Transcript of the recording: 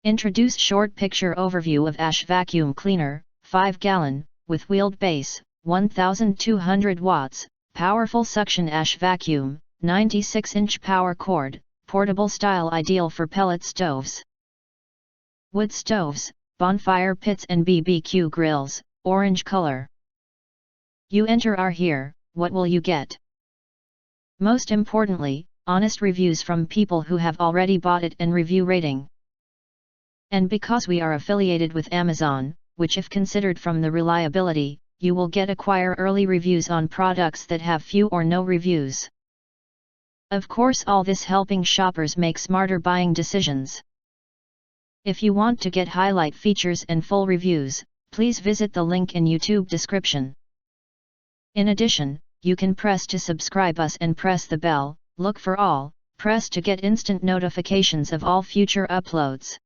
Introduce short picture overview of Ash Vacuum Cleaner, 5 gallon, with wheeled base, 1200 watts, powerful suction ash vacuum, 96-inch power cord, portable style ideal for pellet stoves. Wood stoves, bonfire pits and BBQ grills, orange color. You enter our here, what will you get? Most importantly, honest reviews from people who have already bought it and review rating. And because we are affiliated with Amazon, which if considered from the reliability, you will get acquire early reviews on products that have few or no reviews. Of course, all this helping shoppers make smarter buying decisions. If you want to get highlight features and full reviews, please visit the link in YouTube description. In addition, you can press to subscribe us and press the bell, look for all, press to get instant notifications of all future uploads.